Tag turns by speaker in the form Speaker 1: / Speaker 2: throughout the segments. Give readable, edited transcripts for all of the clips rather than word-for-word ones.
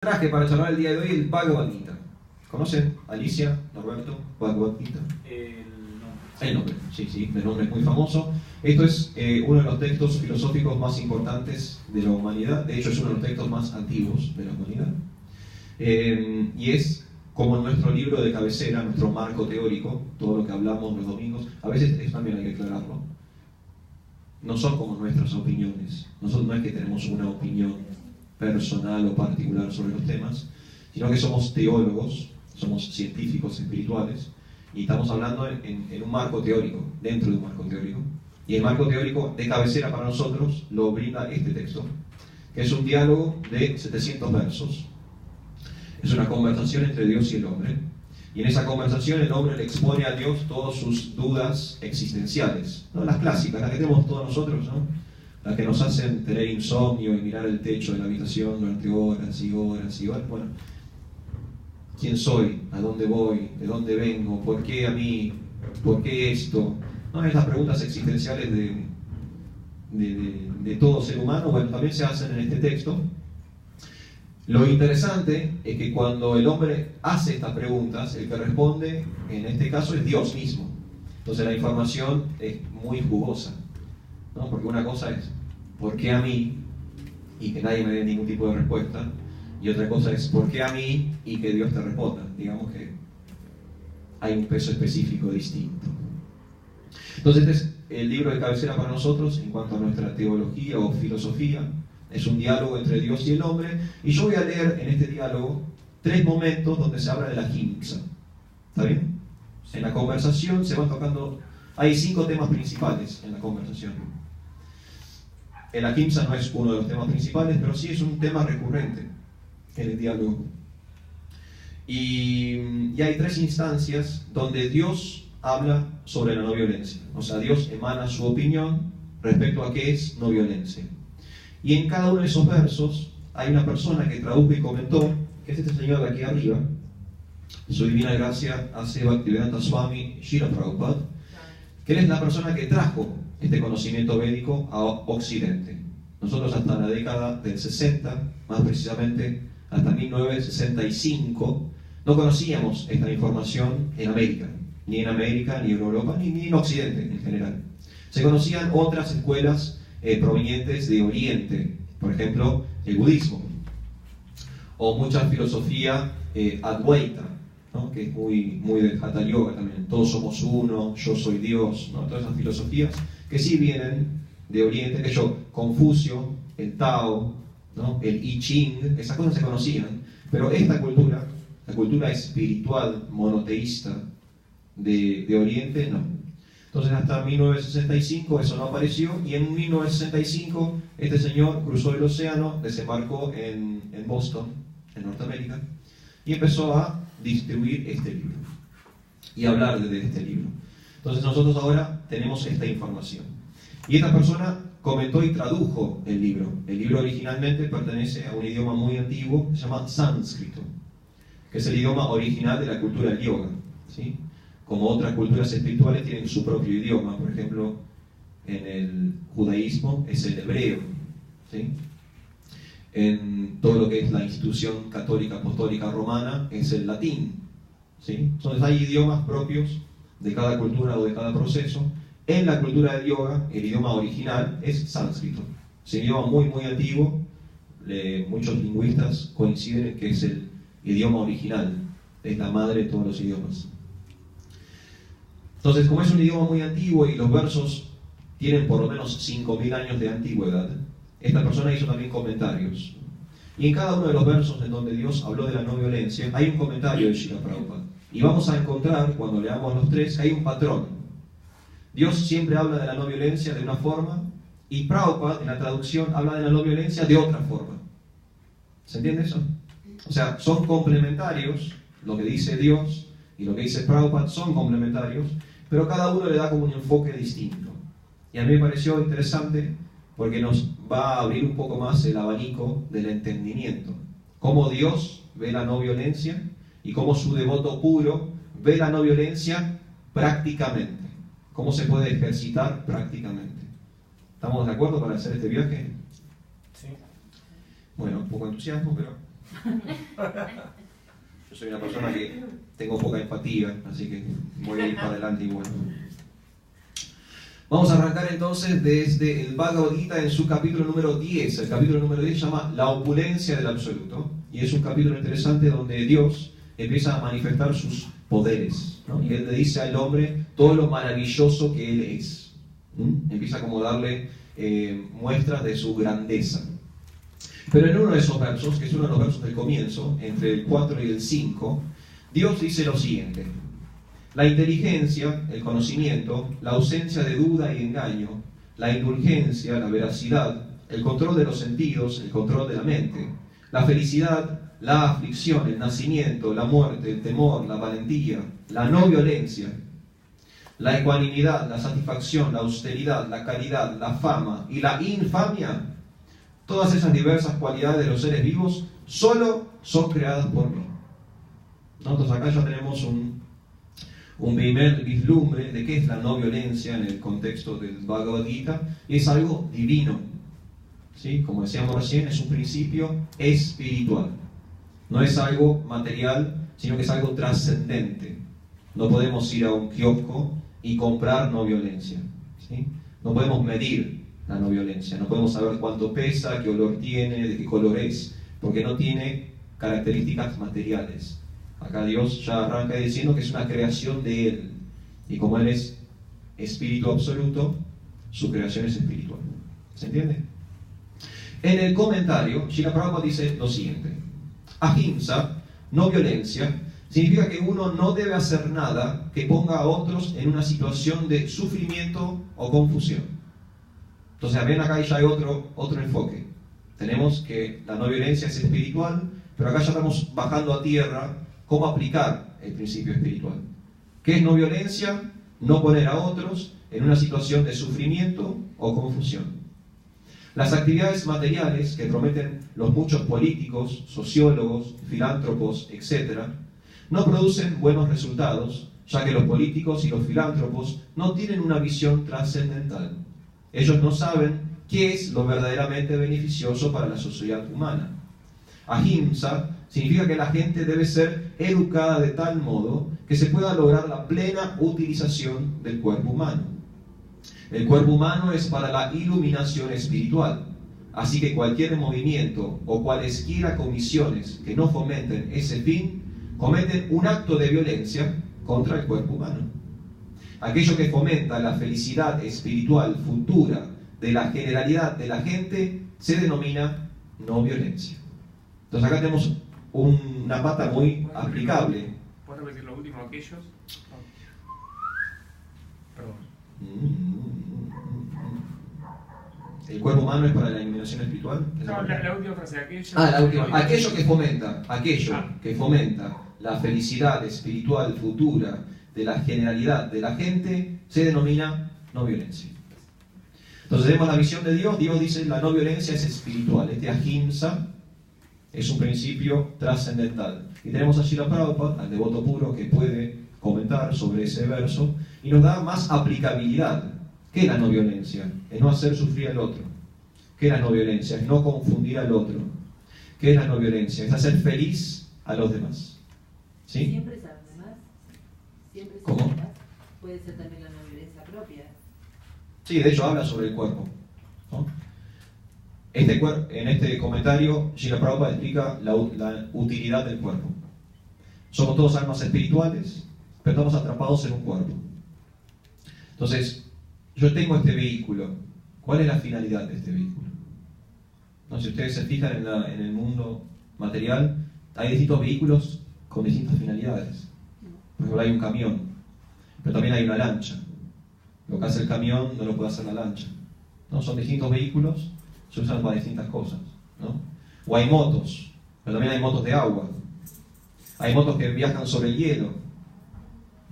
Speaker 1: Traje para charlar el día de hoy el Bhagavad Gita. ¿Conocen? Alicia, Norberto, Bhagavad Gita. El nombre, sí, el nombre es muy famoso. Esto es uno de los textos filosóficos más importantes de la humanidad. De hecho, es uno de los textos más antiguos de la humanidad. Y es como nuestro libro de cabecera, nuestro marco teórico, todo lo que hablamos los domingos. A veces eso también hay que aclararlo. No son como nuestras opiniones. Nosotros no es que tenemos una opinión personal o particular sobre los temas, sino que somos teólogos, somos científicos espirituales, y estamos hablando en un marco teórico, dentro de un marco teórico. Y el marco teórico de cabecera para nosotros lo brinda este texto, que es un diálogo de 700 versos. Es una conversación entre Dios y el hombre. Y en esa conversación el hombre le expone a Dios todas sus dudas existenciales, ¿no? Las clásicas, las que tenemos todos nosotros, ¿no? Las que nos hacen tener insomnio y mirar el techo de la habitación durante horas y horas y horas. Bueno, ¿quién soy? ¿A dónde voy? ¿De dónde vengo? ¿Por qué a mí? ¿Por qué esto? ¿No? Esas preguntas existenciales de todo ser humano, bueno, también se hacen en este texto. Lo interesante es que cuando el hombre hace estas preguntas, el que responde, en este caso, es Dios mismo. Entonces la información es muy jugosa, ¿no? Porque una cosa es, ¿por qué a mí? Y que nadie me dé ningún tipo de respuesta. Y otra cosa es, ¿por qué a mí? Y que Dios te responda. Digamos que hay un peso específico distinto. Entonces este es el libro de cabecera para nosotros en cuanto a nuestra teología o filosofía. Es un diálogo entre Dios y el hombre. Y yo voy a leer en este diálogo 3 momentos donde se habla de la ahimsa. ¿Está bien? En la conversación se van tocando... Hay 5 temas principales en la conversación. El ahimsa no es uno de los temas principales, pero sí es un tema recurrente en el diálogo. Y hay 3 instancias donde Dios habla sobre la no violencia. O sea, Dios emana su opinión respecto a qué es no violencia. Y en cada uno de esos versos hay una persona que tradujo y comentó, que es este señor de aquí arriba. Su divina gracia hace Bhaktivedanta Swami Srila Prabhupada, que él es la persona que trajo este conocimiento védico a Occidente. Nosotros hasta la década del 60, más precisamente hasta 1965, no conocíamos esta información en América, ni en Europa, ni en Occidente en general. Se conocían otras escuelas provenientes de Oriente, por ejemplo, el budismo, o mucha filosofía Advaita, ¿no? Que es muy del Hatha Yoga también. Todos somos uno, yo soy Dios, ¿no? Todas esas filosofías que sí vienen de Oriente, que yo, Confucio, el Tao, ¿no? El I Ching, esas cosas se conocían, pero esta cultura, la cultura espiritual monoteísta de Oriente, no. Entonces hasta 1965 eso no apareció, y en 1965 este señor cruzó el océano, desembarcó en Boston, en Norteamérica, y empezó a distribuir este libro y hablar de este libro. Entonces nosotros ahora tenemos esta información. Y esta persona comentó y tradujo el libro. El libro originalmente pertenece a un idioma muy antiguo, se llama sánscrito, que es el idioma original de la cultura del yoga, ¿sí? Como otras culturas espirituales tienen su propio idioma. Por ejemplo, en el judaísmo es el hebreo, ¿sí? En todo lo que es la institución católica apostólica romana es el latín, ¿sí? Entonces hay idiomas propios de cada cultura o de cada proceso. En la cultura del yoga, el idioma original es sánscrito. Es un idioma muy antiguo. Muchos lingüistas coinciden en que es el idioma original, es la madre de todos los idiomas. Entonces, como es un idioma muy antiguo y los versos tienen por lo menos 5.000 años de antigüedad, esta persona hizo también comentarios. Y en cada uno de los versos en donde Dios habló de la no violencia, hay un comentario de Srila Prabhupada. Y vamos a encontrar, cuando leamos los 3, que hay un patrón. Dios siempre habla de la no violencia de una forma, y Prabhupada, en la traducción, habla de la no violencia de otra forma. ¿Se entiende eso? O sea, son complementarios, lo que dice Dios y lo que dice Prabhupada son complementarios, pero cada uno le da como un enfoque distinto. Y a mí me pareció interesante porque nos va a abrir un poco más el abanico del entendimiento. Cómo Dios ve la no violencia y cómo su devoto puro ve la no violencia prácticamente. Cómo se puede ejercitar prácticamente. ¿Estamos de acuerdo para hacer este viaje?
Speaker 2: Sí.
Speaker 1: Bueno, un poco de entusiasmo, pero Yo soy una persona que tengo poca empatía, así que voy a ir para adelante igual. Vamos a arrancar entonces desde el Bhagavad Gita en su capítulo número 10. El capítulo número 10 se llama La opulencia del absoluto. Y es un capítulo interesante donde Dios empieza a manifestar sus poderes, ¿no? Y Él le dice al hombre todo lo maravilloso que Él es. Empieza como a darle muestras de su grandeza. Pero en uno de esos versos, que es uno de los versos del comienzo, entre el 4 y el 5, Dios dice lo siguiente: la inteligencia, el conocimiento, la ausencia de duda y engaño, la indulgencia, la veracidad, el control de los sentidos, el control de la mente, la felicidad, la aflicción, el nacimiento, la muerte, el temor, la valentía, la no violencia, la ecuanimidad, la satisfacción, la austeridad, la caridad, la fama y la infamia, todas esas diversas cualidades de los seres vivos solo son creadas por mí. Entonces acá ya tenemos un primer vislumbre de qué es la no violencia en el contexto del Bhagavad Gita. Es algo divino, ¿sí? Como decíamos recién, es un principio espiritual. No es algo material, sino que es algo trascendente. No podemos ir a un kiosco y comprar no violencia, ¿sí? No podemos medir la no violencia, no podemos saber cuánto pesa, qué olor tiene, de qué color es, porque no tiene características materiales. Acá Dios ya arranca diciendo que es una creación de Él, y como Él es espíritu absoluto, su creación es espiritual. ¿Se entiende? En el comentario, Srila Prabhupada dice lo siguiente: ahimsa, no violencia, significa que uno no debe hacer nada que ponga a otros en una situación de sufrimiento o confusión. Entonces, ven acá ya hay otro enfoque. Tenemos que la no violencia es espiritual, pero acá ya estamos bajando a tierra cómo aplicar el principio espiritual. ¿Qué es no violencia? No poner a otros en una situación de sufrimiento o confusión. Las actividades materiales que prometen los muchos políticos, sociólogos, filántropos, etc., no producen buenos resultados, ya que los políticos y los filántropos no tienen una visión trascendental. Ellos no saben qué es lo verdaderamente beneficioso para la sociedad humana. Ahimsa significa que la gente debe ser educada de tal modo que se pueda lograr la plena utilización del cuerpo humano. El cuerpo humano es para la iluminación espiritual, así que cualquier movimiento o cualesquiera comisiones que no fomenten ese fin cometen un acto de violencia contra el cuerpo humano. Aquello que fomenta la felicidad espiritual futura de la generalidad de la gente se denomina no violencia. Entonces acá tenemos una pata muy aplicable.
Speaker 2: ¿Puedes repetir lo último, aquellos? Perdón.
Speaker 1: ¿El cuerpo humano es para la iluminación espiritual?
Speaker 2: No, la última frase, aquellos.
Speaker 1: La última. Aquello que fomenta la felicidad espiritual futura de la generalidad de la gente se denomina no violencia. Entonces tenemos la visión de Dios. Dios dice la no violencia es espiritual. Este ahimsa es un principio trascendental. Y tenemos a Srila Prabhupada, al devoto puro, que puede comentar sobre ese verso y nos da más aplicabilidad. ¿Qué es la no violencia? Es no hacer sufrir al otro. ¿Qué es la no violencia? Es no confundir al otro. ¿Qué es la no violencia? Es hacer feliz a los demás. ¿Sí?
Speaker 3: Siempre es a los demás. Siempre es
Speaker 1: ¿Cómo?
Speaker 3: Puede ser también la no violencia propia.
Speaker 1: Sí, de hecho habla sobre el cuerpo, ¿no? En este comentario, Srila Prabhupada explica la utilidad del cuerpo. Somos todos almas espirituales, pero estamos atrapados en un cuerpo. Entonces, yo tengo este vehículo. ¿Cuál es la finalidad de este vehículo? ¿No? Si ustedes se fijan en el mundo material, hay distintos vehículos con distintas finalidades. Por ejemplo, hay un camión, pero también hay una lancha. Lo que hace el camión no lo puede hacer la lancha, ¿no? Son distintos vehículos, se usan para distintas cosas, ¿no? O hay motos, pero también hay motos de agua. Hay motos que viajan sobre el hielo,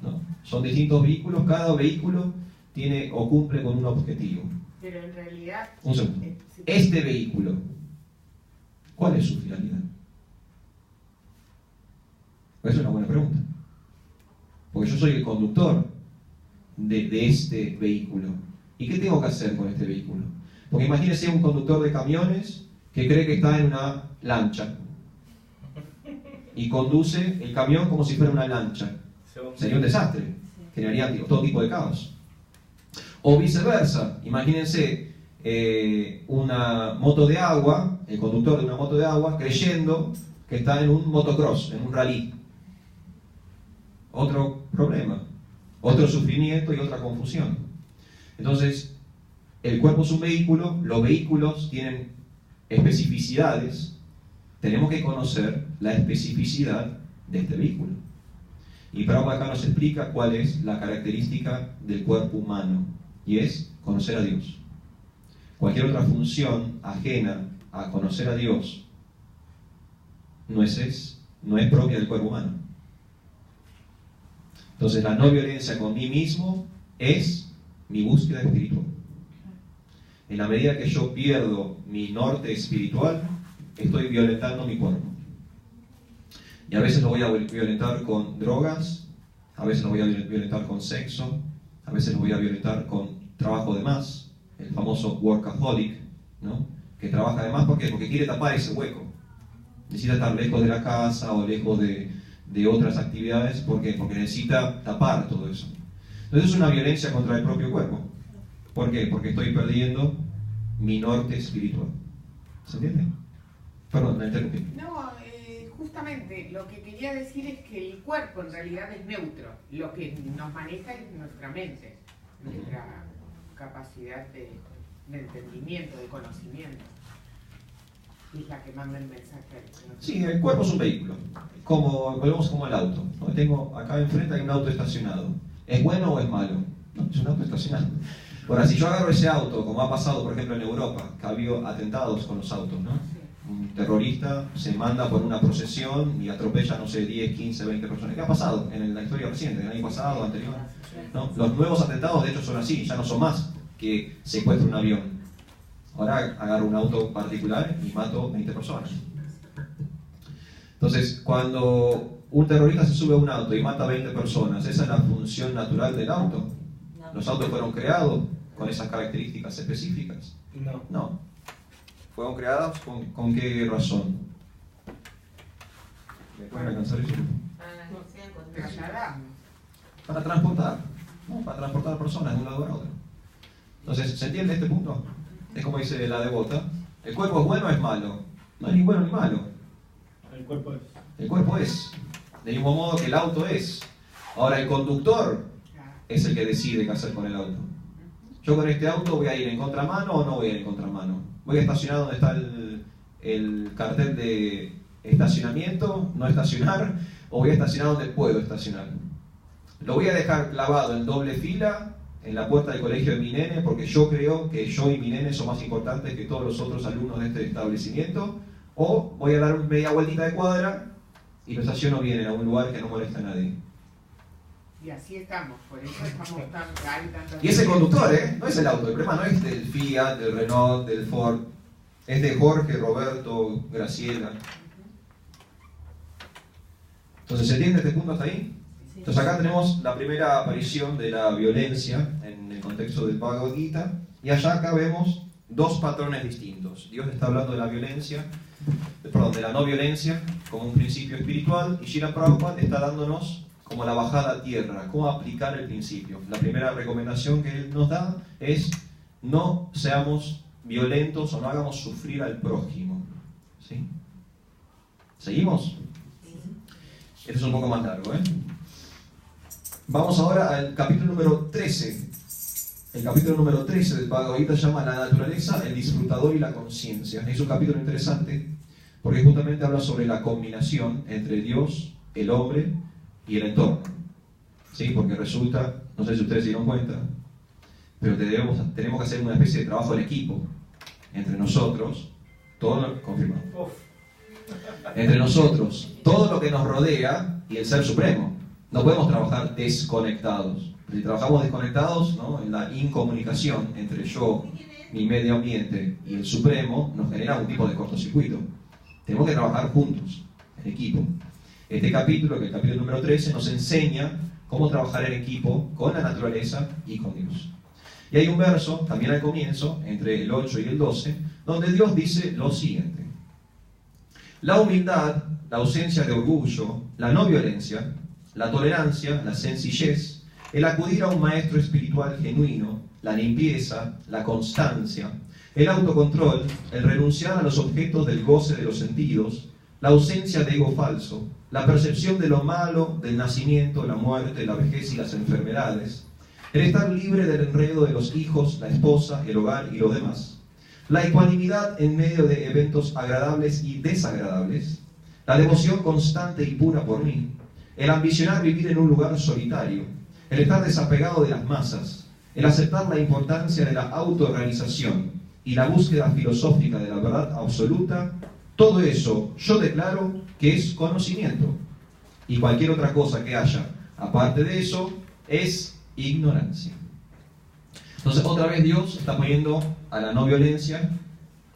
Speaker 1: ¿no? Son distintos vehículos, cada vehículo tiene o cumple con un objetivo.
Speaker 4: Pero en realidad...
Speaker 1: Un segundo. Este vehículo, ¿cuál es su finalidad? Esa es una buena pregunta. Porque yo soy el conductor de este vehículo. ¿Y qué tengo que hacer con este vehículo? Porque imagínense un conductor de camiones que cree que está en una lancha. y conduce el camión como si fuera una lancha. Sería un desastre, generaría todo tipo de caos. O viceversa, imagínense una moto de agua, el conductor de una moto de agua creyendo que está en un motocross, en un rally. Otro problema, otro sufrimiento y otra confusión. Entonces, el cuerpo es un vehículo, los vehículos tienen especificidades, tenemos que conocer la especificidad de este vehículo. Y Prabhupada acá nos explica cuál es la característica del cuerpo humano, y es conocer a Dios. Cualquier otra función ajena a conocer a Dios no es propia del cuerpo humano. Entonces la no violencia con mí mismo es mi búsqueda espiritual. En la medida que yo pierdo mi norte espiritual, estoy violentando mi cuerpo. Y a veces lo voy a violentar con drogas, a veces lo voy a violentar con sexo, a veces lo voy a violentar con trabajo de más, el famoso workaholic, ¿no? Que trabaja de más, ¿por qué? Porque quiere tapar ese hueco. Necesita estar lejos de la casa o lejos de otras actividades, ¿por qué? Porque necesita tapar todo eso. Entonces es una violencia contra el propio cuerpo. ¿Por qué? Porque estoy perdiendo mi norte espiritual. ¿Se entiende? Perdón, me interrumpí.
Speaker 4: No, justamente lo que quería decir es que el cuerpo en realidad es neutro. Lo que nos maneja es nuestra mente, nuestra capacidad de entendimiento, de conocimiento. Es la que manda el mensaje.
Speaker 1: Sí, el cuerpo es un vehículo. Volvemos como el auto, ¿no? Tengo acá enfrente hay un auto estacionado. ¿Es bueno o es malo? No, es un auto estacionado. Ahora, si yo agarro ese auto, como ha pasado por ejemplo en Europa, que ha habido atentados con los autos, ¿no? Un terrorista se manda por una procesión y atropella, no sé, 10, 15, 20 personas. ¿Qué ha pasado en la historia reciente, el año pasado, anterior? ¿No? Los nuevos atentados de hecho son así, ya no son más que secuestro un avión. Ahora agarro un auto particular y mato 20 personas. Entonces, cuando un terrorista se sube a un auto y mata a 20 personas, ¿esa es la función natural del auto? ¿Los autos fueron creados con esas características específicas? No. ¿Fueron creados con qué razón? ¿Me pueden alcanzar eso? Para transportar. ¿No? Para transportar personas de un lado a otro. Entonces, ¿se entiende este punto? Es como dice la devota. ¿El cuerpo es bueno o es malo? No es ni bueno ni malo.
Speaker 5: El cuerpo es.
Speaker 1: El cuerpo es. De mismo modo que el auto es. Ahora, el conductor es el que decide qué hacer con el auto. Yo con este auto voy a ir en contramano o no voy a ir en contramano. Voy a estacionar donde está el cartel de estacionamiento, no estacionar, o voy a estacionar donde puedo estacionar. Lo voy a dejar clavado en doble fila en la puerta del colegio de mi nene porque yo creo que yo y mi nene son más importantes que todos los otros alumnos de este establecimiento, o voy a dar media vueltita de cuadra y lo estaciono bien en algún lugar que no molesta a nadie.
Speaker 4: Y así estamos, por eso estamos tan...
Speaker 1: Y ese conductor, no es el auto, el problema no es del Fiat, del Renault, del Ford, es de Jorge, Roberto, Graciela. Entonces, ¿se entiende este punto hasta ahí? Entonces acá tenemos la primera aparición de la violencia en el contexto del Bhagavad Gita, y allá acá vemos dos patrones distintos. Dios está hablando de la violencia, de la no violencia como un principio espiritual, y Srila Prabhupada está dándonos como la bajada a tierra, cómo aplicar el principio. La primera recomendación que él nos da es no seamos violentos o no hagamos sufrir al prójimo. ¿Sí? ¿Seguimos? Este es un poco más largo, Vamos ahora al capítulo número 13. El capítulo número 13 del Bhagavad Gita se llama La naturaleza, el disfrutador y la conciencia. Es un capítulo interesante porque justamente habla sobre la combinación entre Dios, el hombre y el entorno. ¿Sí? Porque resulta, no sé si ustedes se dieron cuenta, pero tenemos que hacer una especie de trabajo en equipo entre nosotros, entre nosotros, todo lo que nos rodea y el Ser Supremo. No podemos trabajar desconectados. Si trabajamos desconectados, ¿no? En la incomunicación entre yo, mi medio ambiente y el Supremo, nos genera un tipo de cortocircuito. Tenemos que trabajar juntos, en equipo. Este capítulo, que es el capítulo número 13, nos enseña cómo trabajar en equipo con la naturaleza y con Dios. Y hay un verso, también al comienzo, entre el 8 y el 12, donde Dios dice lo siguiente: la humildad la ausencia de orgullo, la no violencia, la tolerancia, la sencillez, el acudir a un maestro espiritual genuino, la limpieza, la constancia, el autocontrol, el renunciar a los objetos del goce de los sentidos, la ausencia de ego falso, la percepción de lo malo, del nacimiento, la muerte, la vejez y las enfermedades, el estar libre del enredo de los hijos, la esposa, el hogar y lo demás, la ecuanimidad en medio de eventos agradables y desagradables, la devoción constante y pura por mí, el ambicionar vivir en un lugar solitario, el estar desapegado de las masas, el aceptar la importancia de la autorrealización y la búsqueda filosófica de la verdad absoluta, todo eso yo declaro que es conocimiento. Y cualquier otra cosa que haya aparte de eso es ignorancia. Entonces, otra vez Dios está poniendo a la no violencia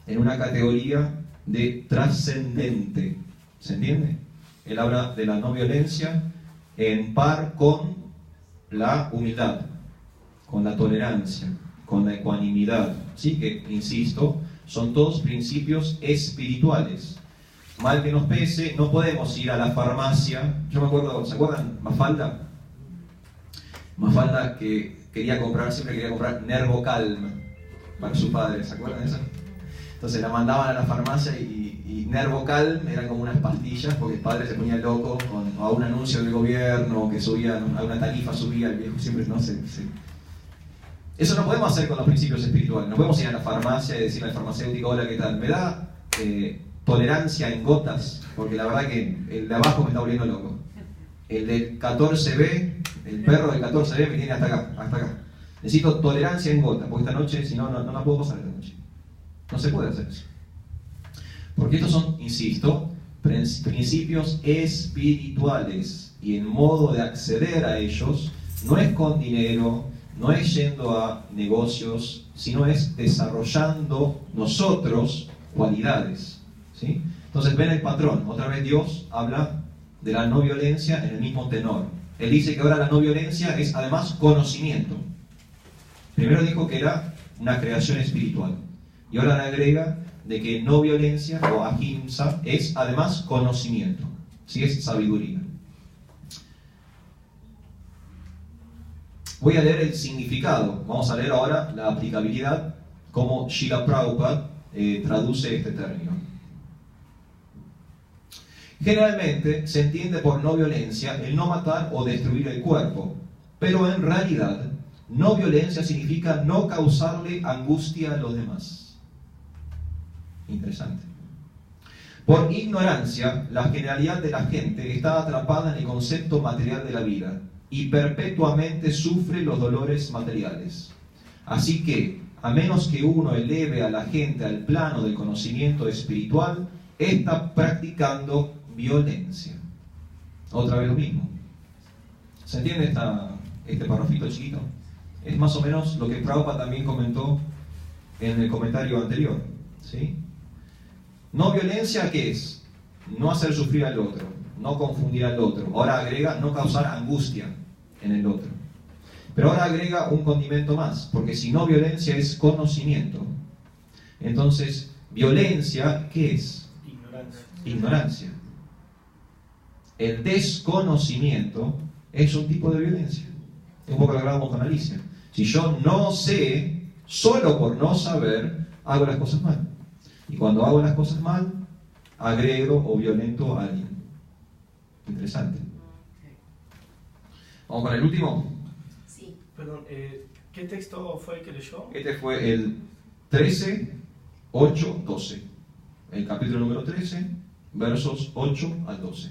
Speaker 1: en una categoría de trascendente. ¿Se entiende? Él habla de la no violencia en par con la humildad, con la tolerancia, con la ecuanimidad. ¿Sí? Que, insisto, son todos principios espirituales. Mal que nos pese, no podemos ir a la farmacia. Yo me acuerdo, ¿se acuerdan? Mafalda. Mafalda que siempre quería comprar Nervocalm para su padre, ¿se acuerdan de eso? Entonces la mandaban a la farmacia y Nervocalm eran como unas pastillas porque el padre se ponía loco a un anuncio del gobierno que subía, a una tarifa subía, el viejo siempre no sé. Eso no podemos hacer con los principios espirituales. No podemos ir a la farmacia y decirle al farmacéutico, hola, ¿qué tal? ¿Me da tolerancia en gotas? Porque la verdad que el de abajo me está volviendo loco. El del 14B, el perro del 14B me tiene hasta acá. Necesito tolerancia en gotas, porque esta noche, si no, no la puedo pasar esta noche. No se puede hacer eso. Porque estos son, insisto, principios espirituales. Y el modo de acceder a ellos no es con dinero, no es yendo a negocios, sino es desarrollando nosotros cualidades. ¿Sí? Entonces ven el patrón. Otra vez Dios habla de la no violencia en el mismo tenor. Él dice que ahora la no violencia es además conocimiento. Primero dijo que era una creación espiritual. Y ahora le agrega de que no violencia o ahimsa es además conocimiento. ¿Sí? Es sabiduría. Voy a leer el significado. Vamos a leer ahora la aplicabilidad, como Srila Prabhupada traduce este término. Generalmente se entiende por no violencia el no matar o destruir el cuerpo, pero en realidad no violencia significa no causarle angustia a los demás. Interesante. Por ignorancia, la generalidad de la gente está atrapada en el concepto material de la vida y perpetuamente sufre los dolores materiales. Así que, a menos que uno eleve a la gente al plano del conocimiento espiritual, está practicando violencia. Otra vez lo mismo. ¿Se entiende este parrafito chiquito? Es más o menos lo que Prabhupada también comentó en el comentario anterior. ¿Sí? No violencia, ¿qué es? No hacer sufrir al otro, no confundir al otro. Ahora agrega no causar angustia en el otro. Pero ahora agrega un condimento más, porque si no violencia es conocimiento. Entonces, violencia, ¿qué es? Ignorancia. El desconocimiento es un tipo de violencia. Es un poco lo que hablábamos con Alicia. Si yo no sé, solo por no saber, hago las cosas mal. Y cuando hago las cosas mal, agrego o violento a alguien. Interesante. ¿Vamos con el último?
Speaker 3: Sí.
Speaker 5: Perdón, ¿qué texto fue el que leyó?
Speaker 1: Este fue el 13, 8, 12. El capítulo número 13, versos 8 al 12.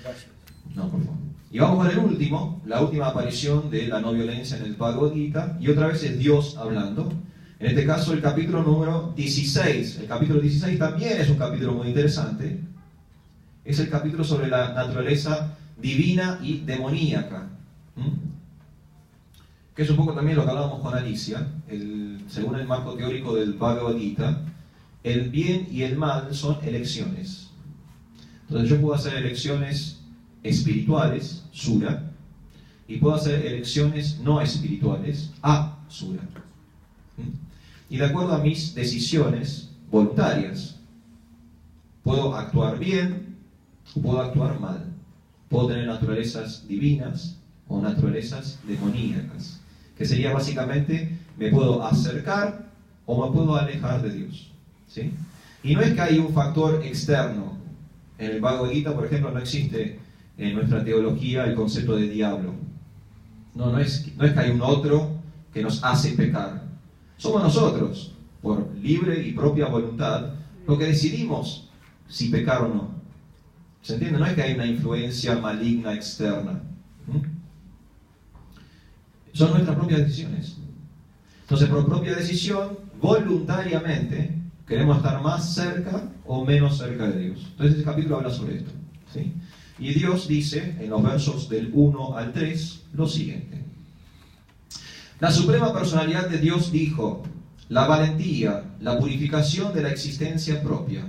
Speaker 5: Gracias.
Speaker 1: No, por favor. Y vamos con el último, la última aparición de la no violencia en el Bhagavad Gita, y otra vez es Dios hablando. En este caso, el capítulo número 16. El capítulo 16 también es un capítulo muy interesante. Es el capítulo sobre la naturaleza divina y demoníaca. Que es un poco también lo que hablábamos con Alicia. Según el marco teórico del Bhagavad Gita, el bien y el mal son elecciones. Entonces yo puedo hacer elecciones espirituales, sura, y puedo hacer elecciones no espirituales, asura. Y de acuerdo a mis decisiones voluntarias, Puedo actuar bien o puedo actuar mal. Puedo tener naturalezas divinas o naturalezas demoníacas, que sería básicamente, me puedo acercar o me puedo alejar de Dios, ¿sí? Y no es que hay un factor externo. En el Bhagavad Gita, por ejemplo, no existe en nuestra teología el concepto de diablo. No es que hay un otro que nos hace pecar. Somos nosotros, por libre y propia voluntad, lo que decidimos si pecar o no. ¿Se entiende? No es que hay una influencia maligna externa. Son nuestras propias decisiones. Entonces, por propia decisión, voluntariamente, queremos estar más cerca o menos cerca de Dios. Entonces, este capítulo habla sobre esto, ¿sí? Y Dios dice, en los versos del 1 al 3, lo siguiente. La suprema personalidad de Dios dijo: la valentía, la purificación de la existencia propia,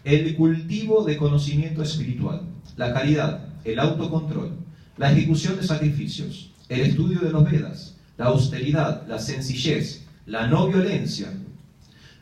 Speaker 1: el cultivo de conocimiento espiritual, la caridad, el autocontrol, la ejecución de sacrificios, el estudio de los Vedas, la austeridad, la sencillez, la no violencia,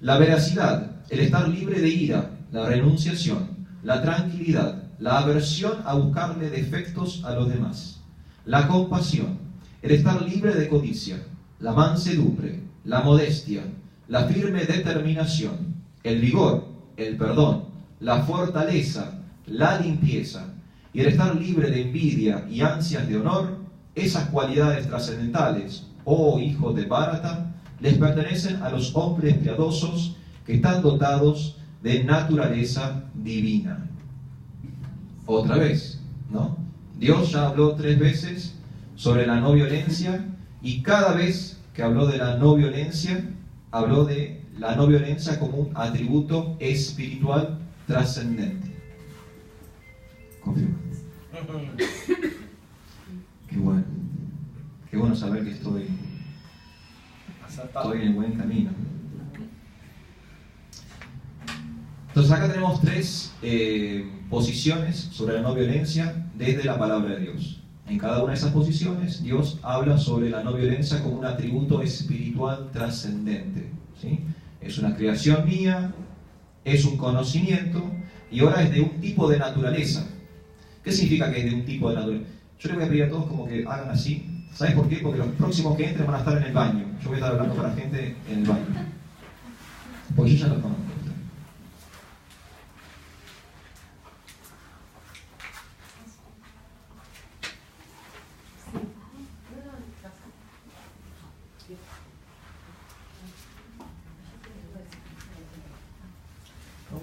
Speaker 1: la veracidad, el estar libre de ira, la renunciación, la tranquilidad, la aversión a buscarle defectos a los demás, la compasión, el estar libre de codicia, la mansedumbre, la modestia, la firme determinación, el vigor, el perdón, la fortaleza, la limpieza y el estar libre de envidia y ansias de honor, esas cualidades trascendentales, oh hijos de Bharata, les pertenecen a los hombres piadosos que están dotados de naturaleza divina. Otra vez, ¿no? Dios ya habló 3 veces sobre la no violencia, y cada vez que habló de la no violencia, habló de la no violencia como un atributo espiritual trascendente. Confirma. Qué bueno saber que estoy en el buen camino. Entonces acá tenemos 3 posiciones sobre la no violencia desde la palabra de Dios. En cada una de esas posiciones, Dios habla sobre la no violencia como un atributo espiritual trascendente, ¿sí? Es una creación mía, es un conocimiento, y ahora es de un tipo de naturaleza. ¿Qué significa que es de un tipo de naturaleza? Yo les voy a pedir a todos como que hagan así. ¿Sabes por qué? Porque los próximos que entren van a estar en el baño. Yo voy a estar hablando con la gente en el baño. Porque yo ya los conozco.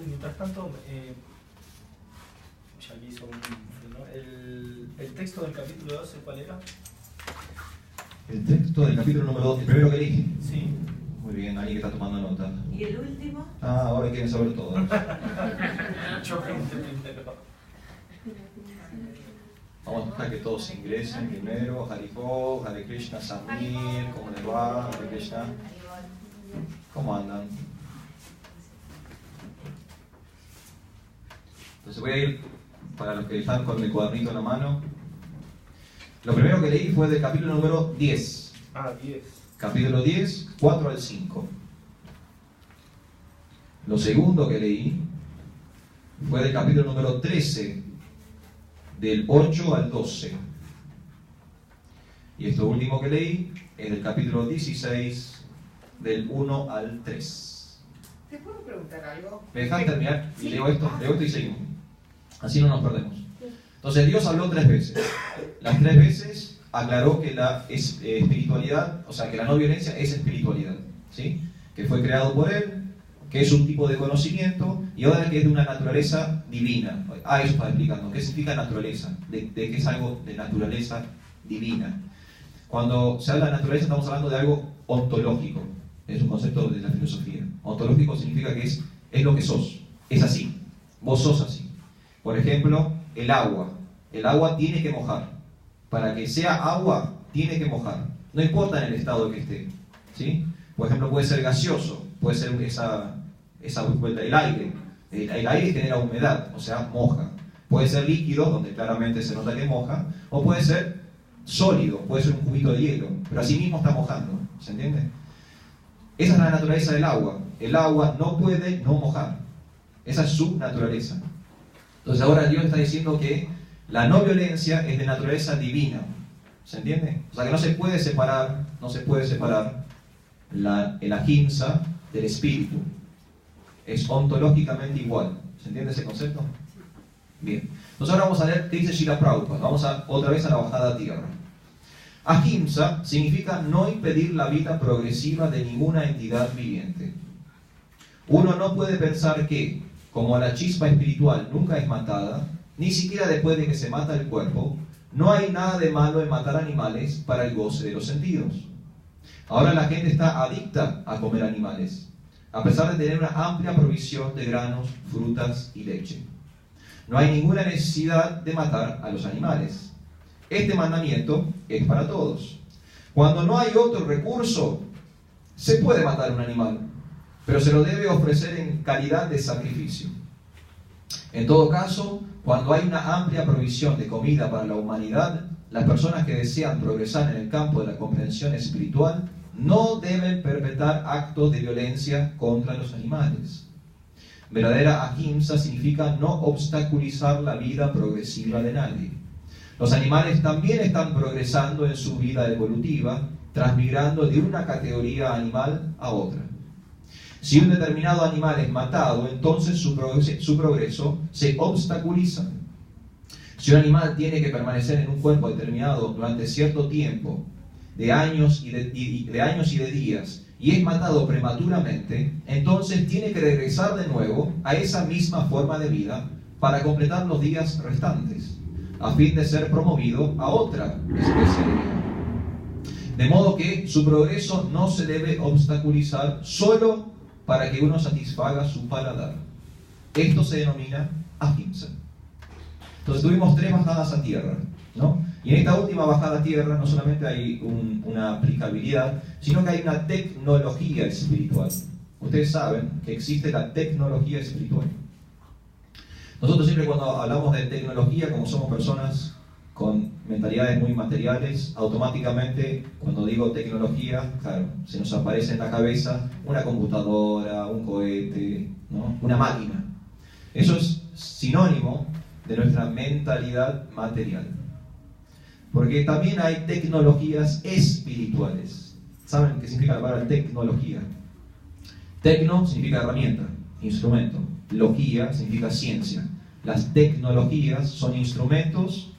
Speaker 5: Mientras tanto, ya le hizo el texto del capítulo 12, ¿cuál era?
Speaker 1: El texto del capítulo número 2, el primero que leí.
Speaker 5: Sí.
Speaker 1: Muy bien, alguien que está tomando nota.
Speaker 3: ¿Y el último?
Speaker 1: Ahora quieren saber todo.
Speaker 5: Yo pregunté primero.
Speaker 1: Vamos a buscar que todos ingresen primero. Haribol, Hare Krishna, Samir, ¿cómo les va? Hare Krishna. ¿Cómo andan? Entonces voy a ir, para los que están con el cuadernito en la mano. Lo primero que leí fue del capítulo número 10.
Speaker 5: 10.
Speaker 1: Capítulo 10, 4 al 5. Lo segundo que leí fue del capítulo número 13, del 8 al 12. Y esto último que leí es del capítulo 16, del 1 al 3.
Speaker 4: ¿Te puedo preguntar algo?
Speaker 1: ¿Me dejan terminar? Y
Speaker 4: Sí.
Speaker 1: leo esto y seguimos. Así no nos perdemos. Entonces Dios habló 3 veces. Las 3 veces aclaró que la espiritualidad, o sea, que la no violencia es espiritualidad, ¿sí? Que fue creado por Él, que es un tipo de conocimiento, y ahora que es de una naturaleza divina. Eso está explicando. ¿Qué significa naturaleza? De que es algo de naturaleza divina. Cuando se habla de naturaleza estamos hablando de algo ontológico. Es un concepto de la filosofía. Ontológico significa que es lo que sos. Es así. Vos sos así. Por ejemplo, el agua. El agua tiene que mojar. Para que sea agua, tiene que mojar. No importa en el estado que esté, ¿sí? Por ejemplo, puede ser gaseoso, puede ser el aire. El aire genera humedad, o sea, moja. Puede ser líquido, donde claramente se nota que moja, o puede ser sólido, puede ser un cubito de hielo, pero así mismo está mojando, ¿se entiende? Esa es la naturaleza del agua. El agua no puede no mojar. Esa es su naturaleza. Entonces ahora Dios está diciendo que la no violencia es de naturaleza divina. ¿Se entiende? O sea que no se puede separar el ahimsa del espíritu. Es ontológicamente igual. ¿Se entiende ese concepto? Bien. Entonces ahora vamos a leer qué dice Srila Prabhupada. Vamos otra vez a la bajada a tierra. Ahimsa significa no impedir la vida progresiva de ninguna entidad viviente. Uno no puede pensar que, como la chispa espiritual nunca es matada, ni siquiera después de que se mata el cuerpo, no hay nada de malo en matar animales para el goce de los sentidos. Ahora la gente está adicta a comer animales, a pesar de tener una amplia provisión de granos, frutas y leche. No hay ninguna necesidad de matar a los animales. Este mandamiento es para todos. Cuando no hay otro recurso, se puede matar un animal, pero se lo debe ofrecer en calidad de sacrificio. En todo caso, cuando hay una amplia provisión de comida para la humanidad, las personas que desean progresar en el campo de la comprensión espiritual no deben perpetrar actos de violencia contra los animales. Verdadera ahimsa significa no obstaculizar la vida progresiva de nadie. Los animales también están progresando en su vida evolutiva, transmigrando de una categoría animal a otra. Si un determinado animal es matado, entonces su progreso se obstaculiza. Si un animal tiene que permanecer en un cuerpo determinado durante cierto tiempo, de años y de días, y es matado prematuramente, entonces tiene que regresar de nuevo a esa misma forma de vida para completar los días restantes, a fin de ser promovido a otra especie de vida. De modo que su progreso no se debe obstaculizar solo para que uno satisfaga su paladar. Esto se denomina ahimsa. Entonces tuvimos 3 bajadas a tierra, ¿no? Y en esta última bajada a tierra no solamente hay una aplicabilidad, sino que hay una tecnología espiritual. Ustedes saben que existe la tecnología espiritual. Nosotros siempre cuando hablamos de tecnología, como somos personas con mentalidades muy materiales, automáticamente cuando digo tecnología, claro, se nos aparece en la cabeza una computadora, un cohete, ¿no? Una máquina. Eso es sinónimo de nuestra mentalidad material. Porque también hay tecnologías espirituales. ¿Saben qué significa la palabra tecnología? Tecno significa herramienta, instrumento. Logía significa ciencia. Las tecnologías son instrumentos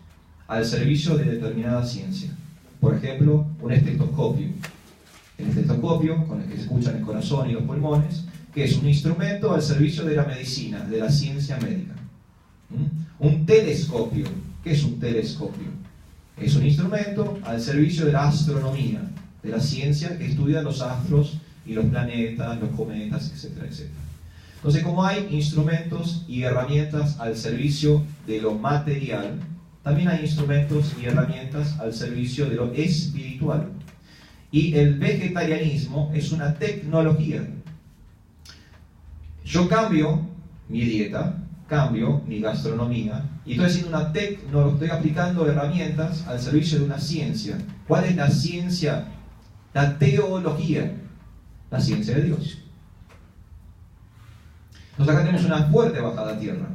Speaker 1: al servicio de determinada ciencia. Por ejemplo, un estetoscopio. El estetoscopio, con el que se escuchan el corazón y los pulmones, que es un instrumento al servicio de la medicina, de la ciencia médica. Un telescopio. ¿Qué es un telescopio? Es un instrumento al servicio de la astronomía, de la ciencia que estudia los astros y los planetas, los cometas, etcétera, etcétera. Entonces, como hay instrumentos y herramientas al servicio de lo material, también hay instrumentos y herramientas al servicio de lo espiritual. Y el vegetarianismo es una tecnología. Yo cambio mi dieta, cambio mi gastronomía, y estoy haciendo estoy aplicando herramientas al servicio de una ciencia. ¿Cuál es la ciencia? La teología, la ciencia de Dios. Entonces acá tenemos una fuerte bajada a tierra.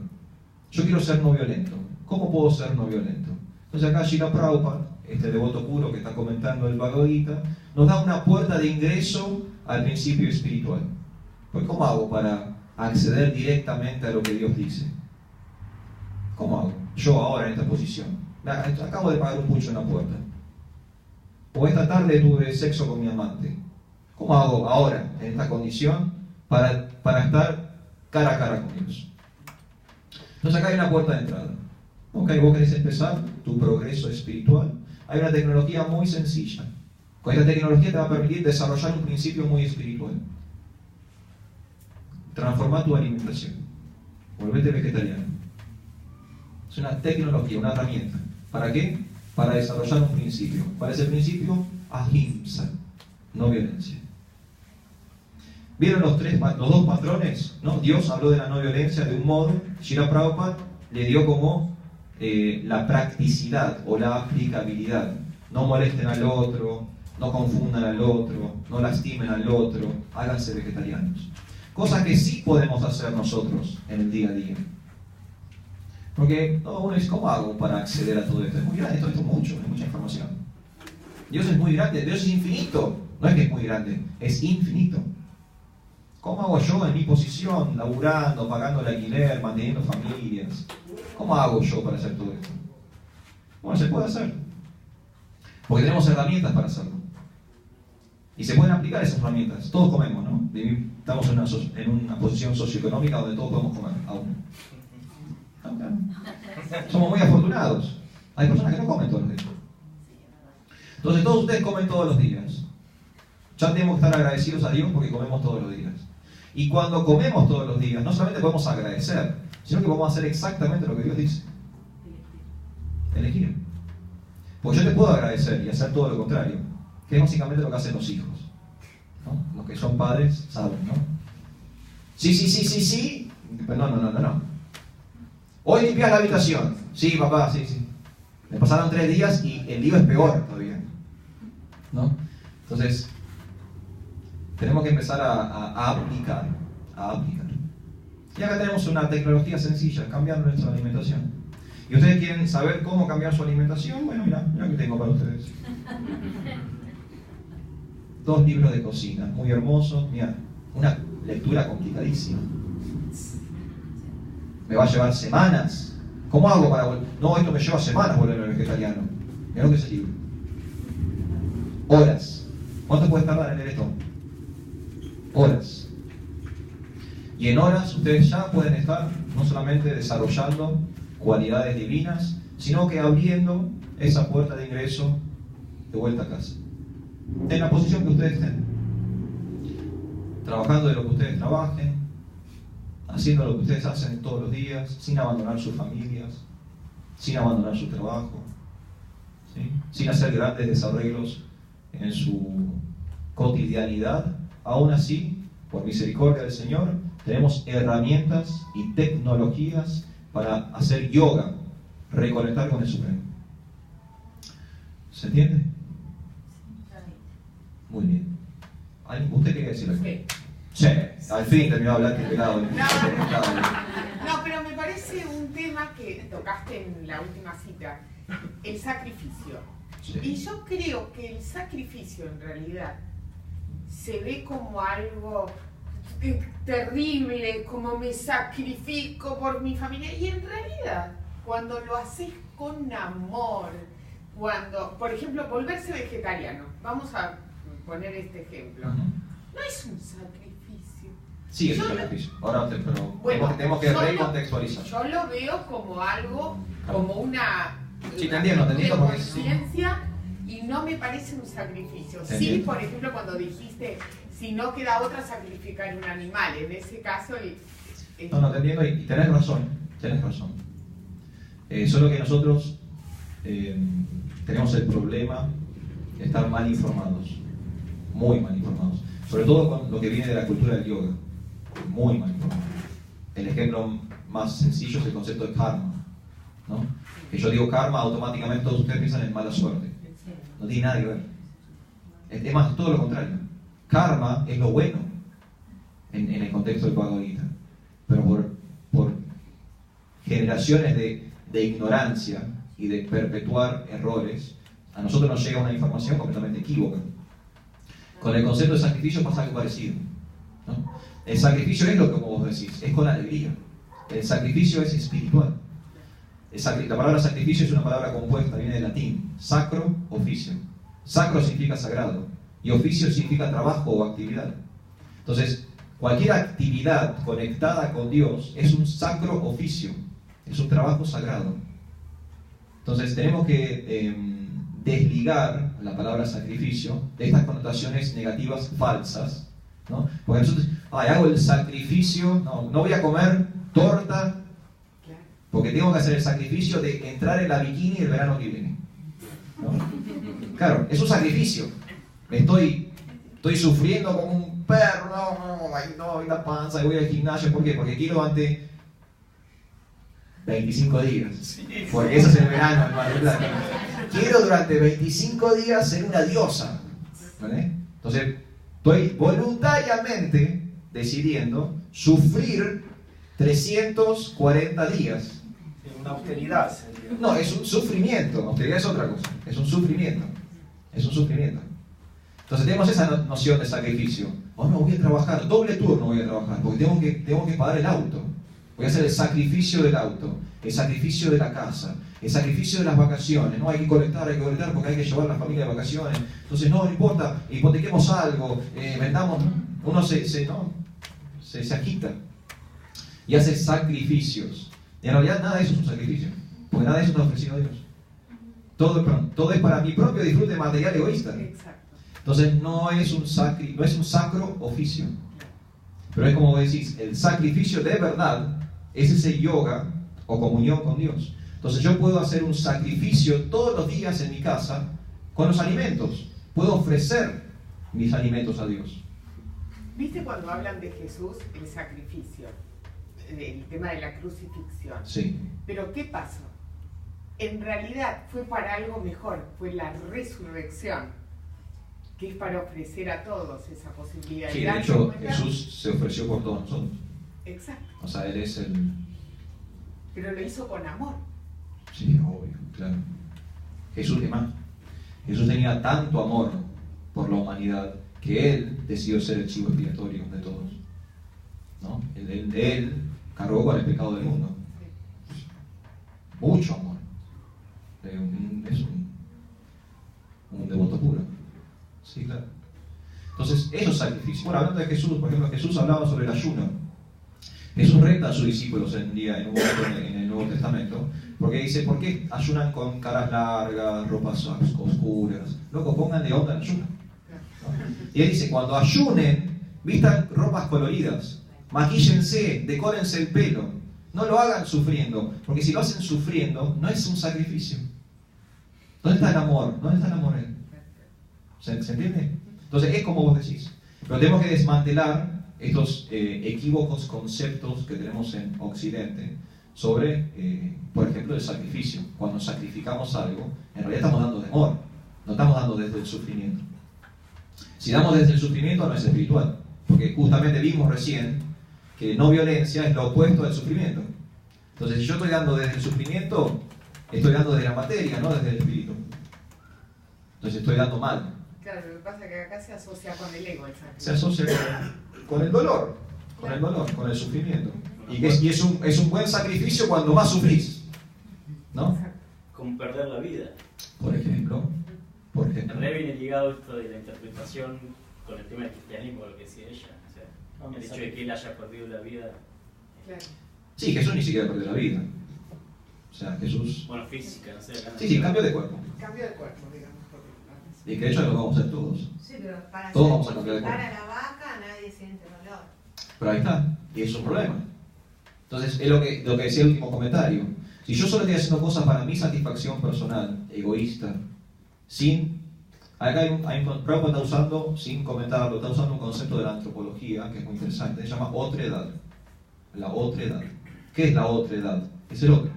Speaker 1: Yo quiero ser no violento. ¿Cómo puedo ser no violento? Entonces acá Srila Prabhupada, este devoto puro que está comentando el Bhagavad Gita, nos da una puerta de ingreso al principio espiritual. Pues ¿cómo hago para acceder directamente a lo que Dios dice? ¿Cómo hago? Yo ahora en esta posición. Acabo de pagar un pucho en la puerta. O esta tarde tuve sexo con mi amante. ¿Cómo hago ahora, en esta condición, para estar cara a cara con Dios? Entonces acá hay una puerta de entrada. Ok, vos querés empezar tu progreso espiritual. Hay una tecnología muy sencilla. Con esta tecnología te va a permitir desarrollar un principio muy espiritual. Transformar tu alimentación. Volvete vegetariano. Es una tecnología, una herramienta. ¿Para qué? Para desarrollar un principio. ¿Cuál es el principio? Ahimsa, no violencia. ¿Vieron los 2 patrones? ¿No? Dios habló de la no violencia de un modo, Srila Prabhupada le dio como la practicidad o la aplicabilidad. No molesten al otro, no confundan al otro, no lastimen al otro, háganse vegetarianos. cosas que sí podemos hacer nosotros en el día a día. Porque uno dice, ¿cómo hago para acceder a todo esto? Es muy grande, todo esto es mucho, es mucha información. Dios es muy grande, Dios es infinito. No es que es muy grande, es infinito. ¿Cómo hago yo en mi posición, laburando, pagando el alquiler, manteniendo familias? ¿Cómo hago yo para hacer todo esto? Bueno, se puede hacer. Porque tenemos herramientas para hacerlo. Y se pueden aplicar esas herramientas. Todos comemos, ¿no? Estamos en una posición socioeconómica donde todos podemos comer, aún. Somos muy afortunados. Hay personas que no comen todos los días. Entonces todos ustedes comen todos los días. Ya tenemos que estar agradecidos a Dios porque comemos todos los días. Y cuando comemos todos los días, no solamente podemos agradecer, sino que podemos hacer exactamente lo que Dios dice. Elegir. Porque yo te puedo agradecer y hacer todo lo contrario, que es básicamente lo que hacen los hijos, ¿no? Los que son padres saben, ¿no? Sí. Pero no. Hoy limpias la habitación. Sí, papá, sí. Me pasaron 3 días y el lío es peor todavía, ¿no? Entonces, tenemos que empezar a aplicar. Y acá tenemos una tecnología sencilla, cambiar nuestra alimentación. ¿Y ustedes quieren saber cómo cambiar su alimentación? Bueno, mira que tengo para ustedes. 2 libros de cocina, muy hermosos. Mira, una lectura complicadísima. Me va a llevar semanas. ¿Cómo hago para volver? No, esto me lleva semanas volver al vegetariano. Mira lo que es el libro. Horas. ¿Cuánto puedes tardar en leer esto? Horas. Y en horas ustedes ya pueden estar no solamente desarrollando cualidades divinas, sino que abriendo esa puerta de ingreso de vuelta a casa. En la posición que ustedes estén. Trabajando de lo que ustedes trabajen, haciendo lo que ustedes hacen todos los días, sin abandonar sus familias, sin abandonar su trabajo, ¿sí? Sin hacer grandes desarreglos en su cotidianidad. Aún así, por misericordia del Señor, tenemos herramientas y tecnologías para hacer yoga, reconectar con el Supremo. ¿Se entiende? Muy bien. ¿Usted quería decir algo? Sí, al fin terminó de hablar que pelado.
Speaker 4: No, pero me parece un tema que tocaste en la última cita, el sacrificio. Sí. Y yo creo que el sacrificio en realidad se ve como algo terrible, como me sacrifico por mi familia. Y en realidad, cuando lo haces con amor, cuando, por ejemplo, volverse vegetariano, vamos a poner este ejemplo, no es un sacrificio.
Speaker 1: Sí, es un sacrificio. Ahora, pero tenemos que recontextualizar.
Speaker 4: Yo lo veo como algo, como una
Speaker 1: sí, te entiendo
Speaker 4: conciencia, y no me parece un sacrificio. Sí, por ejemplo, cuando dijiste, si no queda otra, sacrificar un animal. En ese caso...
Speaker 1: No, te entiendo y tenés razón. Solo que nosotros tenemos el problema de estar mal informados. Muy mal informados. Sobre todo con lo que viene de la cultura del yoga. Muy mal informados. El ejemplo más sencillo es el concepto de karma, ¿no? Que yo digo karma, automáticamente todos ustedes piensan en mala suerte. No tiene nada que ver. Es más, todo lo contrario. Karma es lo bueno en el contexto del Bhagavad Gita. Pero por generaciones de ignorancia y de perpetuar errores, a nosotros nos llega una información completamente equívoca. Con el concepto de sacrificio pasa algo parecido, ¿no? El sacrificio es lo que, como vos decís, es con alegría. El sacrificio es espiritual. La palabra sacrificio es una palabra compuesta, viene del latín, sacro, oficio. Sacro significa sagrado y oficio significa trabajo o actividad. Entonces, cualquier actividad conectada con Dios es un sacro oficio, es un trabajo sagrado. Entonces, tenemos que desligar la palabra sacrificio de estas connotaciones negativas falsas, ¿no? Porque nosotros, hago el sacrificio, no voy a comer torta porque tengo que hacer el sacrificio de entrar en la bikini el verano que viene, ¿no? Claro, es un sacrificio. Estoy sufriendo como un perro, no, la panza, y voy al gimnasio. ¿Por qué? Porque quiero durante 25 días. Porque eso es el verano en Mar del Plata. Quiero durante 25 días ser una diosa, ¿vale? Entonces, estoy voluntariamente decidiendo sufrir 340 días.
Speaker 5: En una austeridad sería.
Speaker 1: No, es un sufrimiento. Austeridad es otra cosa. Es un sufrimiento. Es un sufrimiento. Entonces tenemos esa noción de sacrificio. Oh, no, voy a trabajar, doble turno voy a trabajar, porque tengo que pagar el auto. Voy a hacer el sacrificio del auto, el sacrificio de la casa, el sacrificio de las vacaciones. No hay que colectar porque hay que llevar a la familia de vacaciones. Entonces, no importa, hipotequemos algo, vendamos. Uno se agita y hace sacrificios. Y en realidad nada de eso es un sacrificio, porque nada de eso está ofrecido a Dios. Todo es para mi propio disfrute material egoísta.
Speaker 4: Exacto.
Speaker 1: Entonces no es un sacro oficio. Pero es como vos decís, el sacrificio de verdad es ese yoga o comunión con Dios. Entonces yo puedo hacer un sacrificio todos los días en mi casa con los alimentos. Puedo ofrecer mis alimentos a Dios.
Speaker 4: ¿Viste cuando hablan de Jesús, el sacrificio? El tema de la crucifixión.
Speaker 1: Sí.
Speaker 4: Pero ¿qué pasó? En realidad fue para algo mejor, fue la resurrección, que es para ofrecer a todos esa posibilidad.
Speaker 1: Sí, de hecho Jesús se ofreció por todos nosotros.
Speaker 4: Exacto.
Speaker 1: O sea, Él es el...
Speaker 4: Pero lo hizo con amor.
Speaker 1: Sí, obvio, claro. Jesús, ¿qué más? Jesús tenía tanto amor por la humanidad que Él decidió ser el chivo expiatorio de todos. ¿No? Él cargó con el pecado del mundo. Mucho amor. Es un devoto puro. Sí, claro. Entonces, esos sacrificios. Bueno, hablando de Jesús, por ejemplo, Jesús hablaba sobre el ayuno. Jesús reta a sus discípulos en un momento en el Nuevo Testamento, porque dice, ¿por qué ayunan con caras largas, ropas oscuras? Loco, pónganle onda al ayuno. Y él dice, cuando ayunen, vistan ropas coloridas, maquíllense, decórense el pelo, no lo hagan sufriendo, porque si lo hacen sufriendo, no es un sacrificio. ¿Dónde está el amor? ¿Dónde está el amor? ¿Se entiende? Entonces es como vos decís. Pero tenemos que desmantelar estos equívocos conceptos que tenemos en Occidente sobre, por ejemplo, el sacrificio. Cuando sacrificamos algo, en realidad estamos dando de amor, no estamos dando desde el sufrimiento. Si damos desde el sufrimiento, no es espiritual, porque justamente vimos recién que no violencia es lo opuesto al sufrimiento. Entonces, si yo estoy dando desde el sufrimiento, estoy dando desde la materia, no desde el espíritu. Entonces estoy dando mal.
Speaker 4: Claro, lo que pasa es que acá se asocia con el ego el sacrificio.
Speaker 1: Se asocia con el dolor, con el sufrimiento. Y es un buen sacrificio cuando más sufrís, ¿no?
Speaker 6: Con perder la vida.
Speaker 1: Por ejemplo.
Speaker 6: En realidad viene ligado esto de la interpretación con el tema del cristianismo, lo que decía ella. O sea, el hecho de que él haya perdido la vida.
Speaker 4: Claro.
Speaker 1: Sí, Jesús ni siquiera perdió la vida. O sea, Jesús...
Speaker 6: Bueno, física, no sé.
Speaker 1: Sí, cambio de cuerpo.
Speaker 4: Cambio de cuerpo, digamos.
Speaker 1: Y que de hecho lo vamos a hacer todos.
Speaker 3: Sí, pero para
Speaker 1: Todos vamos a cambiar de
Speaker 3: sacrificar
Speaker 1: cuerpo.
Speaker 3: a la vaca nadie siente dolor.
Speaker 1: Pero ahí está, y es un problema. Entonces, es lo que decía el último comentario. Si yo solo estoy haciendo cosas para mi satisfacción personal, egoísta, sin... Acá Prabhupada está usando, sin comentarlo, está usando un concepto de la antropología que es muy interesante, se llama otredad. La otredad. ¿Qué es la otredad? Es el otro.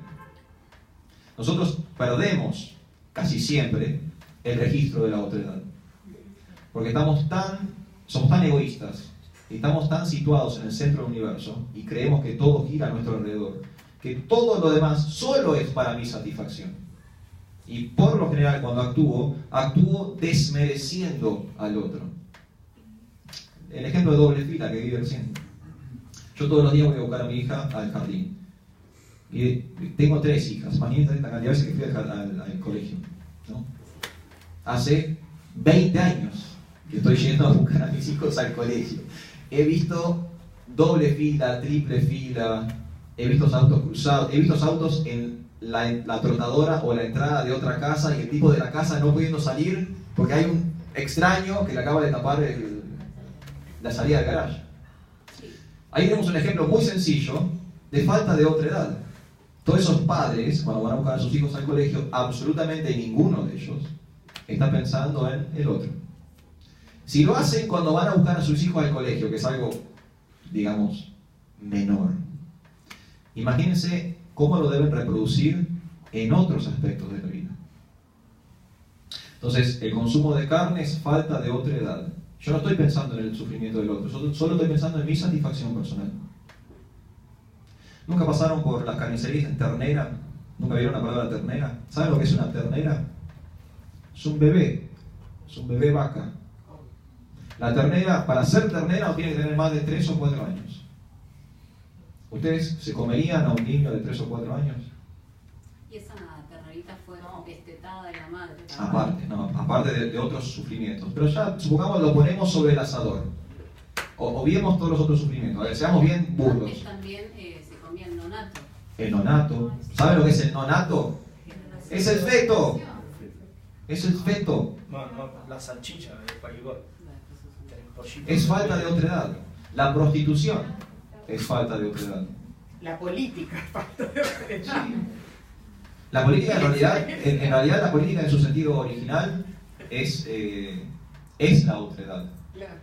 Speaker 1: Nosotros perdemos casi siempre el registro de la otredad. Porque somos tan egoístas, y estamos tan situados en el centro del universo, y creemos que todo gira a nuestro alrededor, que todo lo demás solo es para mi satisfacción. Y por lo general cuando actúo desmereciendo al otro. El ejemplo de doble fila que vi recién. Yo todos los días voy a buscar a mi hija al jardín. Y tengo 3 hijas, imagínate la cantidad de veces que fui al colegio, ¿no? Hace 20 años que estoy yendo a buscar a mis hijos al colegio. He visto doble fila, triple fila, he visto autos cruzados, he visto autos en la trotadora o la entrada de otra casa y el tipo de la casa no pudiendo salir porque hay un extraño que le acaba de tapar la salida del garaje. Ahí tenemos un ejemplo muy sencillo de falta de otredad. Todos esos padres, cuando van a buscar a sus hijos al colegio, absolutamente ninguno de ellos está pensando en el otro. Si lo hacen cuando van a buscar a sus hijos al colegio, que es algo, digamos, menor, imagínense cómo lo deben reproducir en otros aspectos de la vida. Entonces, el consumo de carne es falta de otredad. Yo no estoy pensando en el sufrimiento del otro, solo estoy pensando en mi satisfacción personal. ¿Nunca pasaron por las carnicerías en ternera? ¿Nunca vieron la palabra ternera? ¿Saben lo que es una ternera? Es un bebé vaca. La ternera, para ser ternera, no tiene que tener más de 3 o 4 años. ¿Ustedes se comerían a un niño de 3 o 4 años?
Speaker 7: Y esa ternerita fue destetada de la madre.
Speaker 1: Aparte de otros sufrimientos. Pero ya, supongamos, lo ponemos sobre el asador. O viemos todos los otros sufrimientos. A ver, seamos bien burdos.
Speaker 7: Antes también se comía el nonato.
Speaker 1: El nonato. ¿Saben lo que es el nonato? Es el feto. Es el feto.
Speaker 5: No, la salchicha de Paigol.
Speaker 1: Es falta de otra edad. La prostitución es falta de otra edad.
Speaker 4: La política es falta de otra edad.
Speaker 1: La política en realidad la política en su sentido original es la otra edad.
Speaker 4: Claro.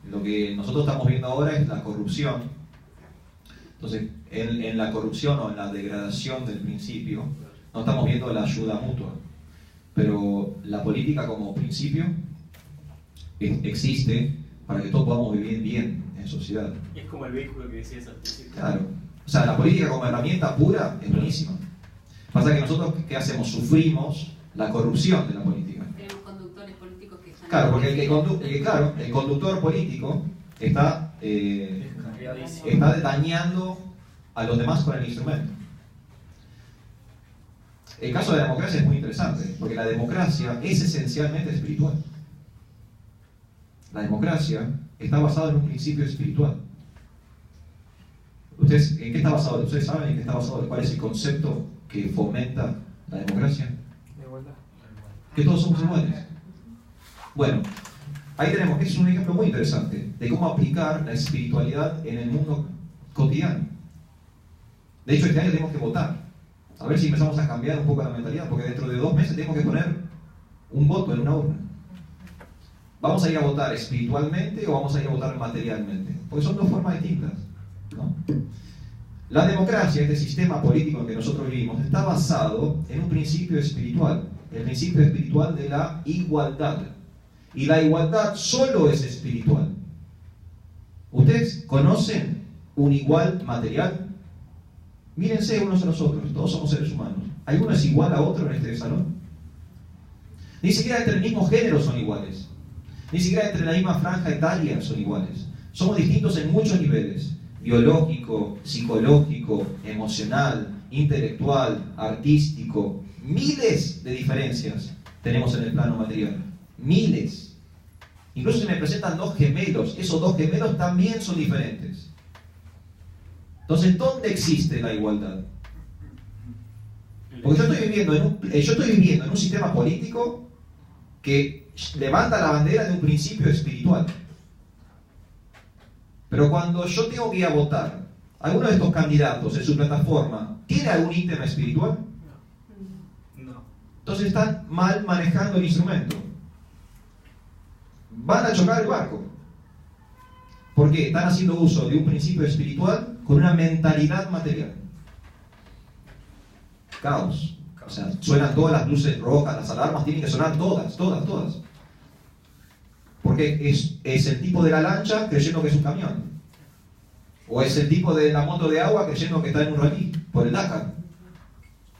Speaker 1: Lo que nosotros estamos viendo ahora es la corrupción. Entonces, en la corrupción o en la degradación del principio, no estamos viendo la ayuda mutua. Pero la política como principio existe para que todos podamos vivir bien en sociedad.
Speaker 6: Y es como el vehículo que decías al principio.
Speaker 1: Claro. O sea, la política como herramienta pura es buenísima. Pasa que nosotros, ¿qué hacemos? Sufrimos la corrupción de la política.
Speaker 7: Tenemos conductores políticos que están...
Speaker 1: Claro, porque el conductor político está dañando a los demás con el instrumento. El caso de la democracia es muy interesante, porque la democracia es esencialmente espiritual. La democracia está basada en un principio espiritual. ¿Ustedes en qué está basado? ¿Ustedes saben en qué está basado? ¿Cuál es el concepto que fomenta la democracia?
Speaker 2: De igualdad.
Speaker 1: Que todos somos iguales. Bueno, ahí tenemos que es un ejemplo muy interesante de cómo aplicar la espiritualidad en el mundo cotidiano. De hecho, este año tenemos que votar. A ver si empezamos a cambiar un poco la mentalidad, porque dentro de 2 meses tenemos que poner un voto en una urna. ¿Vamos a ir a votar espiritualmente o vamos a ir a votar materialmente? Porque son 2 formas distintas, ¿no? La democracia, este sistema político en que nosotros vivimos, está basado en un principio espiritual, el principio espiritual de la igualdad. Y la igualdad solo es espiritual. ¿Ustedes conocen un igual material? Mírense unos a los otros, todos somos seres humanos. ¿Alguno es igual a otro en este salón? Ni siquiera entre el mismo género son iguales. Ni siquiera entre la misma franja etaria son iguales. Somos distintos en muchos niveles. Biológico, psicológico, emocional, intelectual, artístico. Miles de diferencias tenemos en el plano material. Miles. Incluso se me presentan 2 gemelos. Esos 2 gemelos también son diferentes. Entonces, ¿dónde existe la igualdad? Porque yo estoy viviendo en un sistema político que levanta la bandera de un principio espiritual. Pero cuando yo tengo que ir a votar, ¿alguno de estos candidatos en su plataforma tiene algún ítem espiritual?
Speaker 5: No.
Speaker 1: Entonces están mal manejando el instrumento. Van a chocar el barco. ¿Por qué? Están haciendo uso de un principio espiritual con una mentalidad material. Caos. O sea, suenan todas las luces rojas, las alarmas tienen que sonar todas. Porque es el tipo de la lancha creyendo que es un camión. O es el tipo de la moto de agua creyendo que está en un rally por el Dakar.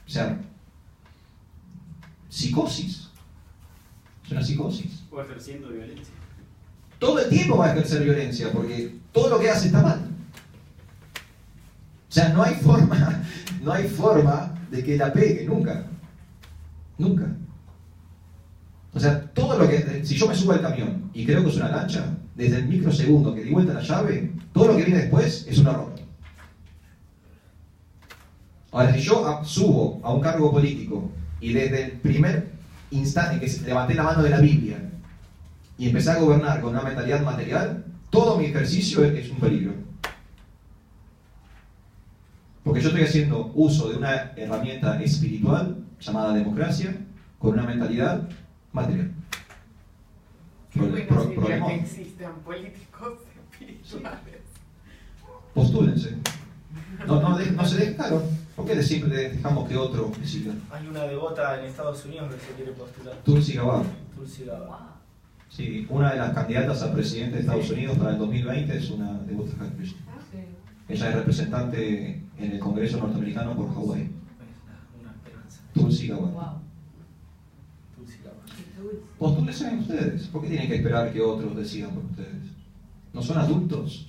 Speaker 1: O sea, psicosis. Es una psicosis.
Speaker 6: O ejerciendo violencia.
Speaker 1: Todo el tiempo va a ejercer violencia, porque todo lo que hace está mal. O sea, no hay forma de que la pegue, nunca. O sea, todo lo que, si yo me subo al camión y creo que es una lancha, desde el microsegundo que di vuelta la llave, todo lo que viene después es un error. Ahora, si yo subo a un cargo político y desde el primer instante en que levanté la mano de la Biblia y empecé a gobernar con una mentalidad material, todo mi ejercicio es un peligro. Porque yo estoy haciendo uso de una herramienta espiritual llamada democracia con una mentalidad material.
Speaker 4: Qué bueno sería
Speaker 1: Problemón.
Speaker 4: que existan políticos espirituales.
Speaker 1: Postúlense. No se dejen, claro. ¿Por qué siempre dejamos que otro decida?
Speaker 5: Hay una devota en Estados Unidos que se quiere postular.
Speaker 1: Tulsi Gabbard.
Speaker 5: Tulsi Gabbard.
Speaker 1: Sí, una de las candidatas a presidente de Estados Unidos para el 2020 es una devota de Krishna. Ella es representante en el Congreso norteamericano por Hawái.
Speaker 5: Una esperanza.
Speaker 1: Tulsi Gabbard.
Speaker 7: Wow.
Speaker 5: Tulsi Gabbard.
Speaker 1: Postúlense ustedes. ¿Por qué tienen que esperar que otros decidan por ustedes? ¿No son adultos?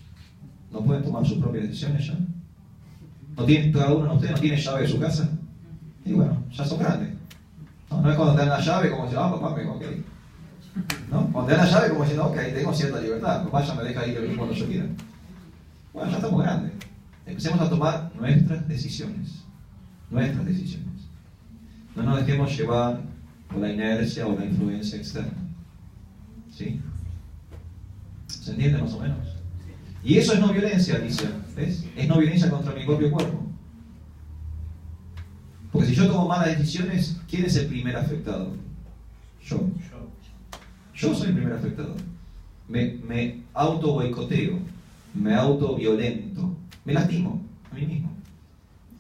Speaker 1: ¿No pueden tomar sus propias decisiones ya? ¿No tienen, cada uno de ustedes no tiene llave de su casa? Y bueno, ya son grandes. No es cuando te dan la llave como diciendo, papá, ok. ¿No? Cuando te dan la llave como diciendo, ok, tengo cierta libertad, papá ya me deja ir cuando yo quiera. Bueno, ya estamos grandes. Empecemos a tomar nuestras decisiones. Nuestras decisiones. No nos dejemos llevar por la inercia o la influencia externa. ¿Sí? ¿Se entiende más o menos? Y eso es no violencia, Alicia. ¿Ves? Es no violencia contra mi propio cuerpo. Porque si yo tomo malas decisiones, ¿quién es el primer afectado? Yo. Yo soy el primer afectado. Me auto boicoteo, me auto violento, me lastimo a mí mismo.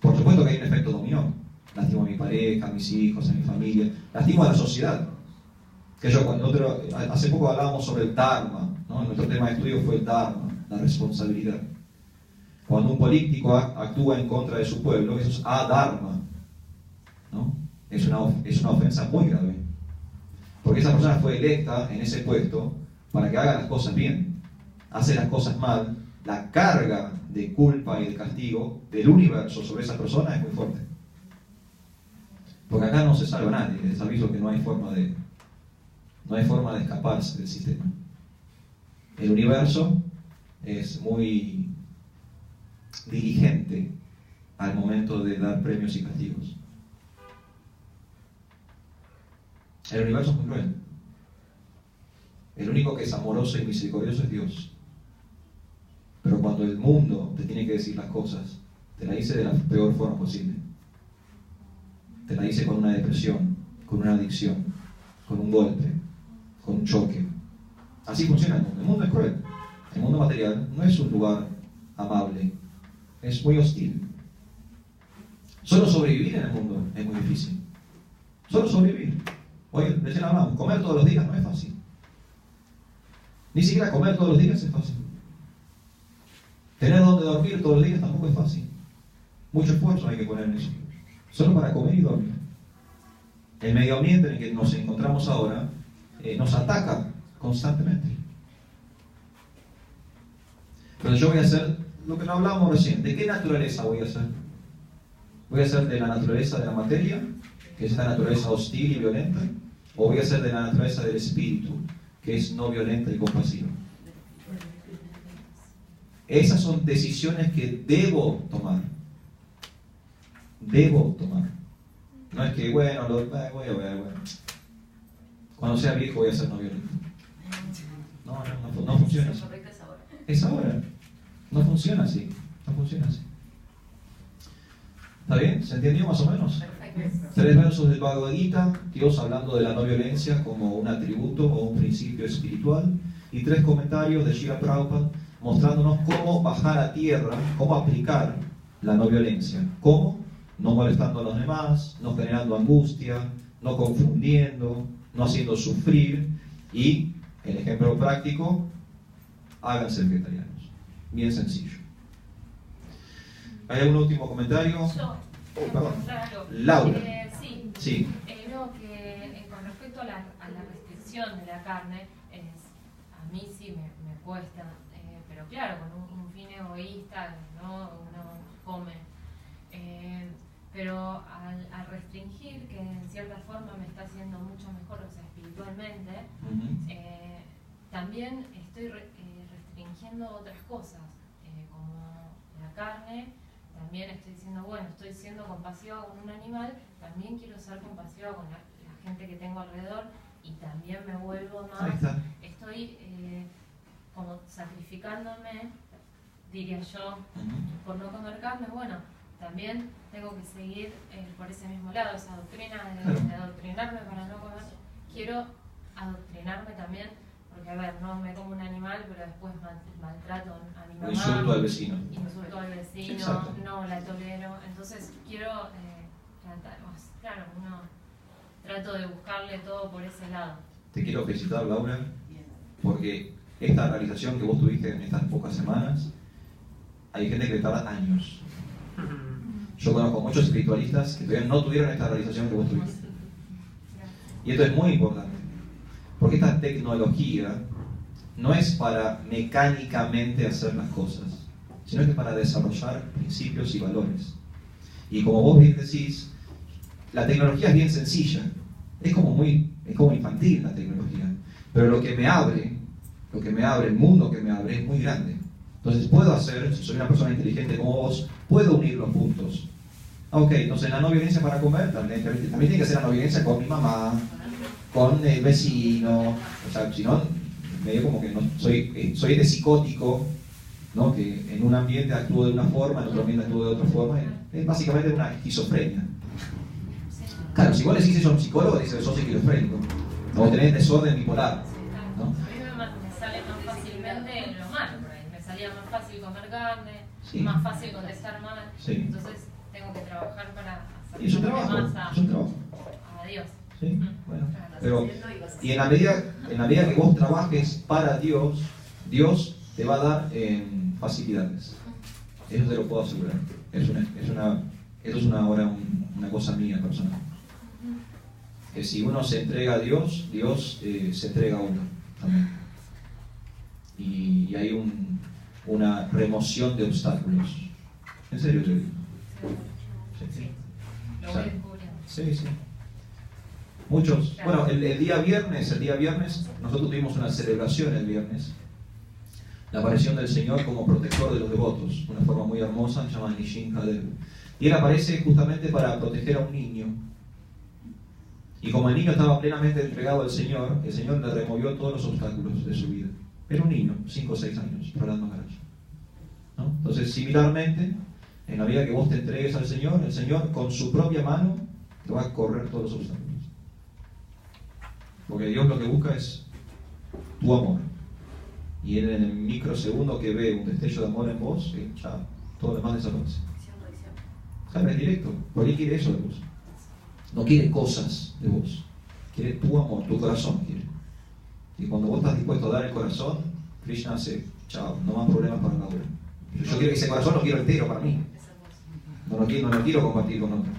Speaker 1: Por supuesto que hay un efecto dominó. Lastimo a mi pareja, a mis hijos, a mi familia, lastimo a la sociedad. Que hace poco hablábamos sobre el Dharma, ¿no? Nuestro tema de estudio fue el Dharma, la responsabilidad. Cuando un político actúa en contra de su pueblo, eso es adharma, ¿no? Es una ofensa muy grave. Porque esa persona fue electa en ese puesto para que haga las cosas bien. Hace las cosas mal, la carga de culpa y de castigo del universo sobre esa persona es muy fuerte. Porque acá no se salva nadie, les aviso que no hay forma de escaparse del sistema. El universo es muy diligente al momento de dar premios y castigos. El universo es muy cruel. El único que es amoroso y misericordioso es Dios. Pero cuando el mundo te tiene que decir las cosas, te la dice de la peor forma posible. Te la dice con una depresión, con una adicción, con un golpe, con un choque. Así funciona el mundo. El mundo es cruel. El mundo material no es un lugar amable. Es muy hostil. Solo sobrevivir en el mundo es muy difícil. Solo sobrevivir. Oye, recién hablamos, comer todos los días no es fácil. Ni siquiera comer todos los días es fácil. Tener donde dormir todos los días tampoco es fácil. Mucho esfuerzo hay que poner en eso. Solo para comer y dormir. El medio ambiente en el que nos encontramos ahora nos ataca constantemente. Pero yo voy a hacer lo que no hablamos recién. ¿De qué naturaleza voy a hacer? ¿Voy a hacer de la naturaleza de la materia, que es esta naturaleza hostil y violenta? ¿O voy a hacer de la naturaleza del espíritu, que es no violenta y compasiva? Esas son decisiones que debo tomar. Debo tomar. No es que, bueno, cuando sea viejo voy a ser no violento. No funciona así. Es ahora. No funciona así. No funciona así. ¿Está bien? ¿Se entendió más o menos? 3 versos del Bhagavad Gita, Dios hablando de la no violencia como un atributo o un principio espiritual, y 3 comentarios de Srila Prabhupada mostrándonos cómo bajar a tierra, cómo aplicar la no violencia. ¿Cómo? No molestando a los demás, no generando angustia, no confundiendo, no haciendo sufrir, y el ejemplo práctico, háganse vegetarianos. Bien sencillo. ¿Hay algún último comentario?
Speaker 8: Yo,
Speaker 1: Perdón.
Speaker 8: claro.
Speaker 1: Laura.
Speaker 8: Sí.
Speaker 1: Sí.
Speaker 8: No, que con respecto a la restricción de la carne, a mí sí me cuesta, pero claro, con un fin egoísta, ¿no? Uno come. Pero al restringir, que en cierta forma me está haciendo mucho mejor, o sea, espiritualmente, también estoy restringiendo otras cosas, como la carne. También estoy diciendo, bueno, estoy siendo compasiva con un animal, también quiero ser compasiva con la gente que tengo alrededor y también me vuelvo más, estoy como sacrificándome, diría yo, por no comer carne. Bueno, también tengo que seguir por ese mismo lado, esa doctrina de adoctrinarme para no comer. Quiero adoctrinarme también, porque a ver, no me como un animal, pero después maltrato a mi mamá.
Speaker 1: Insulto al vecino.
Speaker 8: Insulto al vecino,
Speaker 1: Exacto.
Speaker 8: no la tolero. Entonces quiero tratar más. Claro, trato de buscarle todo por ese lado.
Speaker 1: Te quiero felicitar, Laura. Porque esta realización que vos tuviste en estas pocas semanas, hay gente que le tarda años. Yo conozco muchos espiritualistas que todavía no tuvieron esta realización que vos tuviste. Y esto es muy importante, porque esta tecnología no es para mecánicamente hacer las cosas, sino que es para desarrollar principios y valores. Y como vos bien decís, la tecnología es bien sencilla, es como infantil la tecnología, pero lo que me abre, el mundo que me abre es muy grande. Entonces puedo hacer, si soy una persona inteligente como vos, puedo unir los puntos. Ok, entonces la no violencia para comer, también tiene que ser la no violencia con mi mamá, con el vecino, o sea, si no, medio como que no soy de psicótico, ¿no? Que en un ambiente actúo de una forma, en otro ambiente actúo de otra forma, es básicamente una esquizofrenia. Claro, si vos le decís eso a un psicólogo, dice que sos esquizofrénico, o tenés desorden bipolar, ¿no?
Speaker 8: A mí me sale más fácilmente lo malo, por ahí. Me salía más fácil comer carne,
Speaker 1: Sí.
Speaker 8: más fácil contestar mal,
Speaker 1: Sí.
Speaker 8: entonces tengo que trabajar para
Speaker 1: Y es un
Speaker 8: acercarme
Speaker 1: trabajo,
Speaker 8: más
Speaker 1: es un trabajo.
Speaker 8: a Dios.
Speaker 1: ¿Sí? Bueno, pero, y en la medida que vos trabajes para Dios, Dios te va a dar facilidades. Eso te lo puedo asegurar. Esto es una cosa mía personal. Que si uno se entrega a Dios, Dios se entrega a uno también. Y hay una remoción de obstáculos. En serio, te digo. Sí.
Speaker 8: Lo
Speaker 1: O
Speaker 8: voy
Speaker 1: sea,
Speaker 8: descubriendo.
Speaker 1: Sí, sí. Muchos. Bueno, el día viernes, nosotros tuvimos una celebración el viernes. La aparición del Señor como protector de los devotos. Una forma muy hermosa, se llama Nishin Kadev. Y Él aparece justamente para proteger a un niño. Y como el niño estaba plenamente entregado al Señor, el Señor le removió todos los obstáculos de su vida. Era un niño, 5 o 6 años, Rolando Garacho, ¿no? Entonces, similarmente, en la vida que vos te entregues al Señor, el Señor con su propia mano te va a correr todos los obstáculos. Porque Dios lo que busca es tu amor. Y Él en el microsegundo que ve un destello de amor en vos, ya todo lo demás desaparece. ¿Sabes? Es directo. Porque Él quiere eso de vos. No quiere cosas de vos. Quiere tu amor, tu corazón quiere. Y cuando vos estás dispuesto a dar el corazón, Krishna hace, chao, no más problemas para la obra. Yo quiero que ese corazón lo quiero entero para mí. No lo quiero compartir con otro.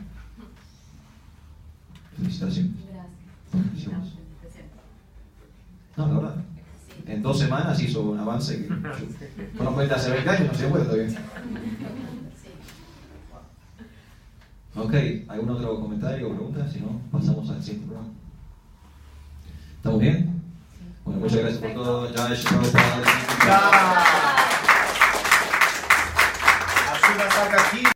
Speaker 1: Felicitaciones. Felicitaciones. No, la verdad. En 2 semanas hizo un avance que conozco desde hace 20 años, no se puede todavía. Ok, ¿algún otro comentario o pregunta? Si no, pasamos al siguiente programa. ¿Estamos bien? Bueno, muchas gracias por todo. Ya he llegado para...
Speaker 5: Así la saca aquí.